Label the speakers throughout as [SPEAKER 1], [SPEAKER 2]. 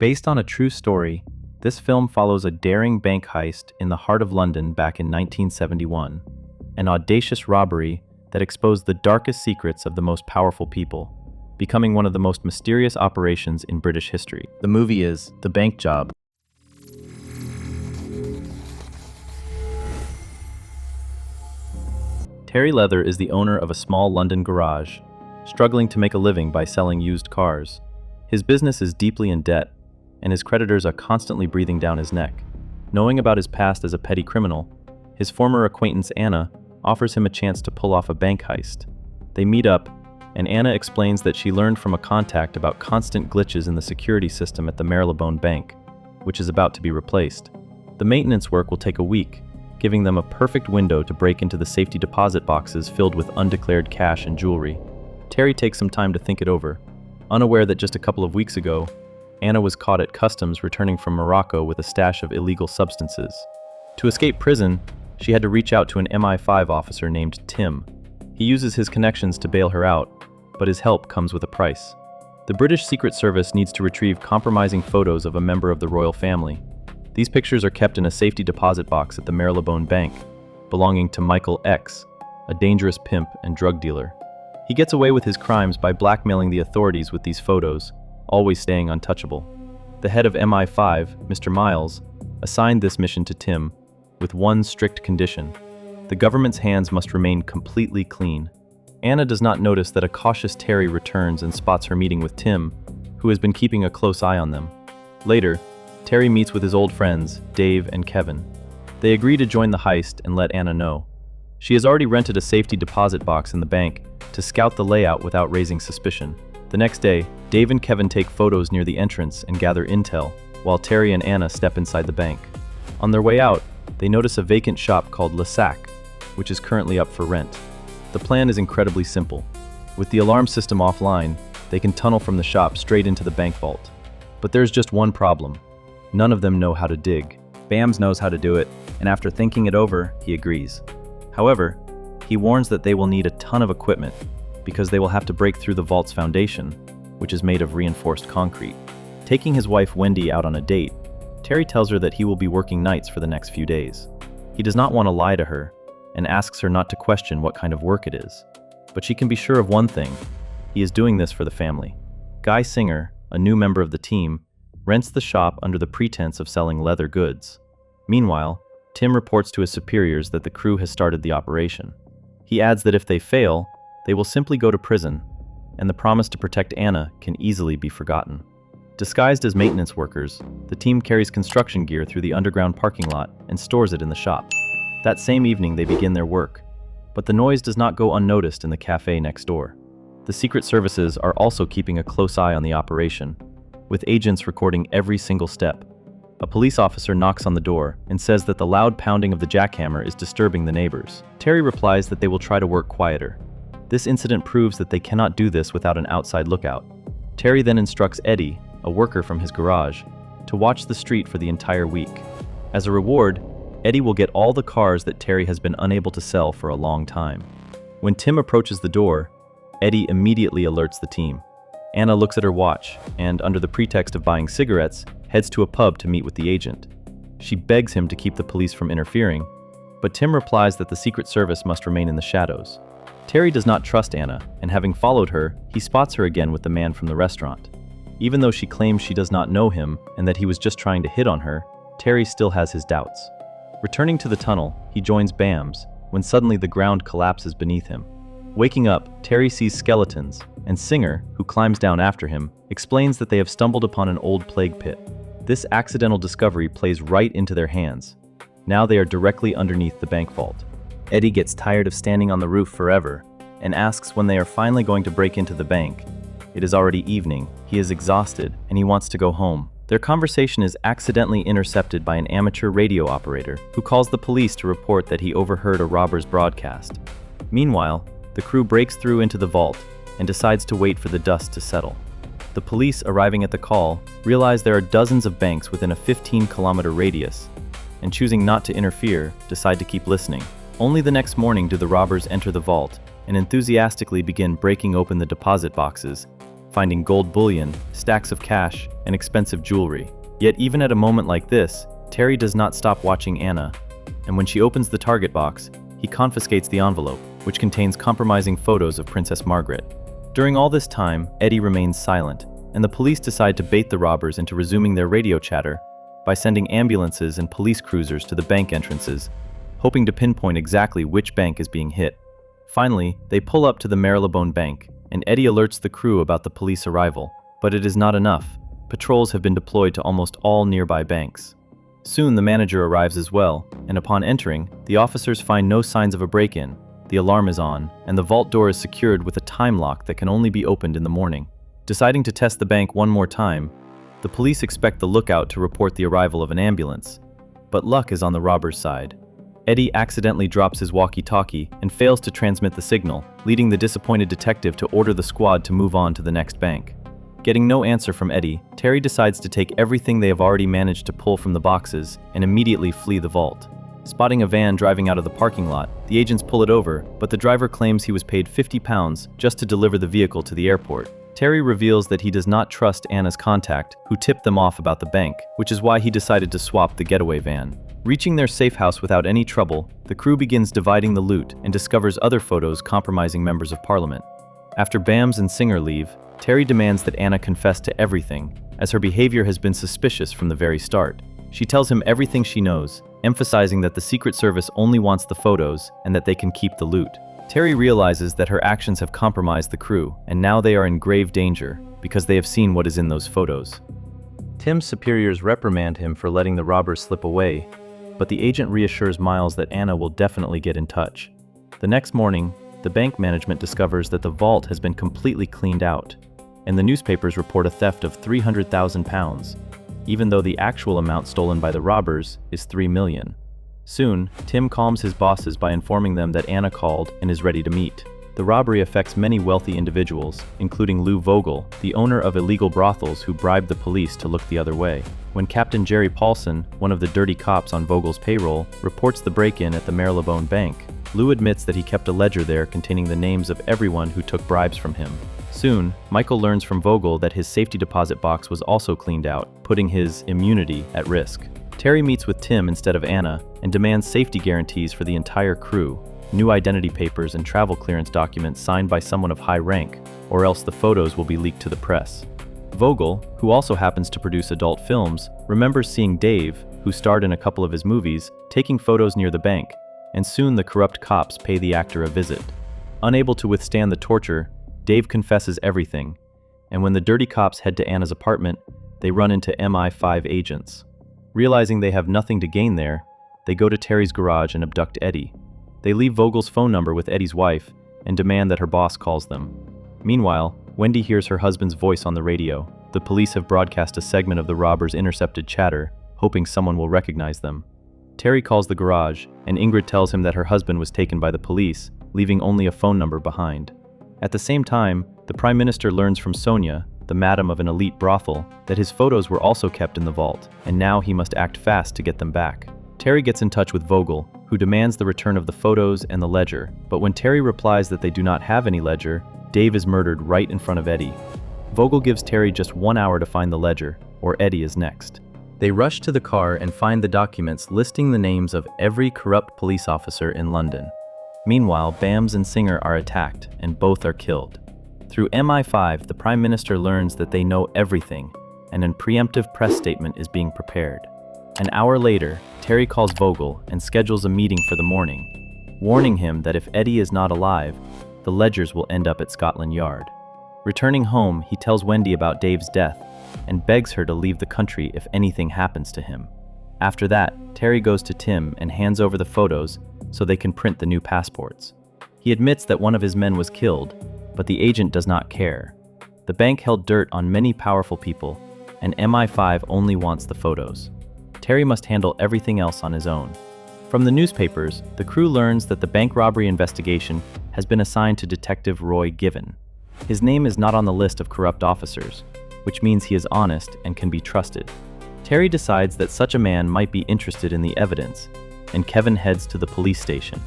[SPEAKER 1] Based on a true story, this film follows a daring bank heist in the heart of London back in 1971, an audacious robbery that exposed the darkest secrets of the most powerful people, becoming one of the most mysterious operations in British history. The movie is The Bank Job. Terry Leather is the owner of a small London garage, struggling to make a living by selling used cars. His business is deeply in debt, and his creditors are constantly breathing down his neck. Knowing about his past as a petty criminal, his former acquaintance Anna offers him a chance to pull off a bank heist. They meet up, and Anna explains that she learned from a contact about constant glitches in the security system at the Marylebone Bank, which is about to be replaced. The maintenance work will take a week, giving them a perfect window to break into the safety deposit boxes filled with undeclared cash and jewelry. Terry takes some time to think it over, unaware that just a couple of weeks ago, Anna was caught at customs returning from Morocco with a stash of illegal substances. To escape prison, she had to reach out to an MI5 officer named Tim. He uses his connections to bail her out, but his help comes with a price. The British Secret Service needs to retrieve compromising photos of a member of the royal family. These pictures are kept in a safety deposit box at the Marylebone Bank, belonging to Michael X, a dangerous pimp and drug dealer. He gets away with his crimes by blackmailing the authorities with these photos, always staying untouchable. The head of MI5, Mr. Miles, assigned this mission to Tim with one strict condition: the government's hands must remain completely clean. Anna does not notice that a cautious Terry returns and spots her meeting with Tim, who has been keeping a close eye on them. Later, Terry meets with his old friends, Dave and Kevin. They agree to join the heist and let Anna know. She has already rented a safety deposit box in the bank to scout the layout without raising suspicion. The next day, Dave and Kevin take photos near the entrance and gather intel, while Terry and Anna step inside the bank. On their way out, they notice a vacant shop called Le Sac, which is currently up for rent. The plan is incredibly simple. With the alarm system offline, they can tunnel from the shop straight into the bank vault. But there's just one problem. None of them know how to dig. Bams knows how to do it, and after thinking it over, he agrees. However, he warns that they will need a ton of equipment, because they will have to break through the vault's foundation, which is made of reinforced concrete. Taking his wife Wendy out on a date, Terry tells her that he will be working nights for the next few days. He does not want to lie to her, and asks her not to question what kind of work it is. But she can be sure of one thing: he is doing this for the family. Guy Singer, a new member of the team, rents the shop under the pretense of selling leather goods. Meanwhile, Tim reports to his superiors that the crew has started the operation. He adds that if they fail, they will simply go to prison, and the promise to protect Anna can easily be forgotten. Disguised as maintenance workers, the team carries construction gear through the underground parking lot and stores it in the shop. That same evening they begin their work, but the noise does not go unnoticed in the cafe next door. The Secret Services are also keeping a close eye on the operation, with agents recording every single step. A police officer knocks on the door and says that the loud pounding of the jackhammer is disturbing the neighbors. Terry replies that they will try to work quieter. This incident proves that they cannot do this without an outside lookout. Terry then instructs Eddie, a worker from his garage, to watch the street for the entire week. As a reward, Eddie will get all the cars that Terry has been unable to sell for a long time. When Tim approaches the door, Eddie immediately alerts the team. Anna looks at her watch and, under the pretext of buying cigarettes, heads to a pub to meet with the agent. She begs him to keep the police from interfering, but Tim replies that the Secret Service must remain in the shadows. Terry does not trust Anna, and having followed her, he spots her again with the man from the restaurant. Even though she claims she does not know him and that he was just trying to hit on her, Terry still has his doubts. Returning to the tunnel, he joins Bams, when suddenly the ground collapses beneath him. Waking up, Terry sees skeletons, and Singer, who climbs down after him, explains that they have stumbled upon an old plague pit. This accidental discovery plays right into their hands. Now they are directly underneath the bank vault. Eddie gets tired of standing on the roof forever and asks when they are finally going to break into the bank. It is already evening, he is exhausted, and he wants to go home. Their conversation is accidentally intercepted by an amateur radio operator who calls the police to report that he overheard a robber's broadcast. Meanwhile, the crew breaks through into the vault and decides to wait for the dust to settle. The police, arriving at the call, realize there are dozens of banks within a 15-kilometer radius, and choosing not to interfere, decide to keep listening. Only the next morning do the robbers enter the vault and enthusiastically begin breaking open the deposit boxes, finding gold bullion, stacks of cash, and expensive jewelry. Yet even at a moment like this, Terry does not stop watching Anna, and when she opens the target box, he confiscates the envelope, which contains compromising photos of Princess Margaret. During all this time, Eddie remains silent, and the police decide to bait the robbers into resuming their radio chatter by sending ambulances and police cruisers to the bank entrances, hoping to pinpoint exactly which bank is being hit. Finally, they pull up to the Marylebone Bank, and Eddie alerts the crew about the police arrival. But it is not enough. Patrols have been deployed to almost all nearby banks. Soon the manager arrives as well, and upon entering, the officers find no signs of a break-in. The alarm is on, and the vault door is secured with a time lock that can only be opened in the morning. Deciding to test the bank one more time, the police expect the lookout to report the arrival of an ambulance. But luck is on the robbers' side. Eddie accidentally drops his walkie-talkie and fails to transmit the signal, leading the disappointed detective to order the squad to move on to the next bank. Getting no answer from Eddie, Terry decides to take everything they have already managed to pull from the boxes and immediately flee the vault. Spotting a van driving out of the parking lot, the agents pull it over, but the driver claims he was paid £50 just to deliver the vehicle to the airport. Terry reveals that he does not trust Anna's contact, who tipped them off about the bank, which is why he decided to swap the getaway van. Reaching their safe house without any trouble, the crew begins dividing the loot and discovers other photos compromising members of parliament. After Bams and Singer leave, Terry demands that Anna confess to everything, as her behavior has been suspicious from the very start. She tells him everything she knows, emphasizing that the Secret Service only wants the photos and that they can keep the loot. Terry realizes that her actions have compromised the crew, and now they are in grave danger because they have seen what is in those photos. Tim's superiors reprimand him for letting the robbers slip away, but the agent reassures Miles that Anna will definitely get in touch. The next morning, the bank management discovers that the vault has been completely cleaned out, and the newspapers report a theft of £300,000, even though the actual amount stolen by the robbers is $3 million. Soon, Tim calms his bosses by informing them that Anna called and is ready to meet. The robbery affects many wealthy individuals, including Lou Vogel, the owner of illegal brothels who bribed the police to look the other way. When Captain Jerry Paulson, one of the dirty cops on Vogel's payroll, reports the break-in at the Marylebone Bank, Lou admits that he kept a ledger there containing the names of everyone who took bribes from him. Soon, Michael learns from Vogel that his safety deposit box was also cleaned out, putting his immunity at risk. Terry meets with Tim instead of Anna and demands safety guarantees for the entire crew, new identity papers and travel clearance documents signed by someone of high rank, or else the photos will be leaked to the press. Vogel, who also happens to produce adult films, remembers seeing Dave, who starred in a couple of his movies, taking photos near the bank, and soon the corrupt cops pay the actor a visit. Unable to withstand the torture, Dave confesses everything, and when the dirty cops head to Anna's apartment, they run into MI5 agents. Realizing they have nothing to gain there, they go to Terry's garage and abduct Eddie. They leave Vogel's phone number with Eddie's wife and demand that her boss calls them. Meanwhile, Wendy hears her husband's voice on the radio. The police have broadcast a segment of the robbers' intercepted chatter, hoping someone will recognize them. Terry calls the garage, and Ingrid tells him that her husband was taken by the police, leaving only a phone number behind. At the same time, the Prime Minister learns from Sonia, the madam of an elite brothel, that his photos were also kept in the vault, and now he must act fast to get them back. Terry gets in touch with Vogel, who demands the return of the photos and the ledger, but when Terry replies that they do not have any ledger, Dave is murdered right in front of Eddie. Vogel gives Terry just 1 hour to find the ledger, or Eddie is next. They rush to the car and find the documents listing the names of every corrupt police officer in London. Meanwhile, Bams and Singer are attacked, and both are killed. Through MI5, the Prime Minister learns that they know everything, and a preemptive press statement is being prepared. An hour later, Terry calls Vogel and schedules a meeting for the morning, warning him that if Eddie is not alive, the ledgers will end up at Scotland Yard. Returning home, he tells Wendy about Dave's death and begs her to leave the country if anything happens to him. After that, Terry goes to Tim and hands over the photos so they can print the new passports. He admits that one of his men was killed, but the agent does not care. The bank held dirt on many powerful people, and MI5 only wants the photos. Terry must handle everything else on his own. From the newspapers, the crew learns that the bank robbery investigation has been assigned to Detective Roy Given. His name is not on the list of corrupt officers, which means he is honest and can be trusted. Terry decides that such a man might be interested in the evidence, and Kevin heads to the police station.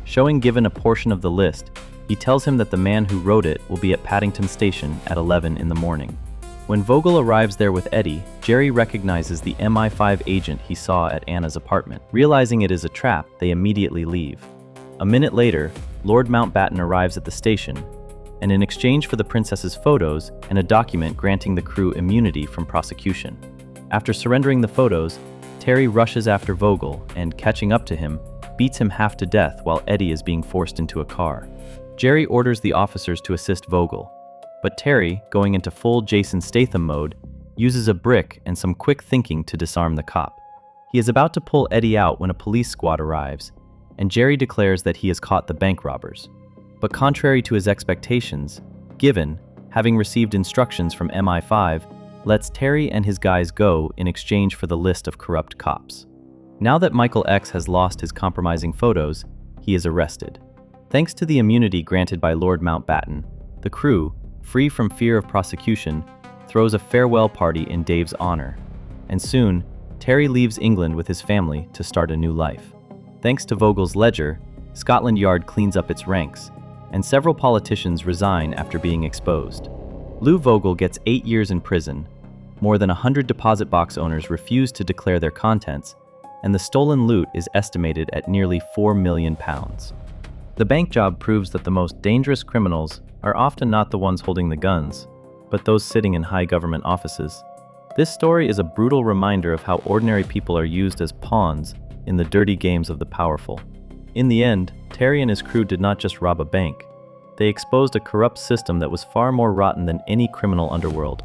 [SPEAKER 1] Showing Given a portion of the list, He tells him that the man who wrote it will be at Paddington Station at 11 in the morning. When Vogel arrives there with Eddie, Jerry recognizes the MI5 agent he saw at Anna's apartment. Realizing it is a trap, they immediately leave. A minute later, Lord Mountbatten arrives at the station, and in exchange for the princess's photos and a document granting the crew immunity from prosecution. After surrendering the photos, Terry rushes after Vogel and, catching up to him, beats him half to death while Eddie is being forced into a car. Jerry orders the officers to assist Vogel, but Terry, going into full Jason Statham mode, uses a brick and some quick thinking to disarm the cop. He is about to pull Eddie out when a police squad arrives, and Jerry declares that he has caught the bank robbers. But contrary to his expectations, Given, having received instructions from MI5, lets Terry and his guys go in exchange for the list of corrupt cops. Now that Michael X has lost his compromising photos, he is arrested. Thanks to the immunity granted by Lord Mountbatten, the crew, free from fear of prosecution, throws a farewell party in Dave's honor. And soon, Terry leaves England with his family to start a new life. Thanks to Vogel's ledger, Scotland Yard cleans up its ranks, and several politicians resign after being exposed. Lou Vogel gets 8 years in prison, more than 100 deposit box owners refuse to declare their contents, and the stolen loot is estimated at nearly £4 million. The bank job proves that the most dangerous criminals are often not the ones holding the guns, but those sitting in high government offices. This story is a brutal reminder of how ordinary people are used as pawns in the dirty games of the powerful. In the end, Terry and his crew did not just rob a bank. They exposed a corrupt system that was far more rotten than any criminal underworld.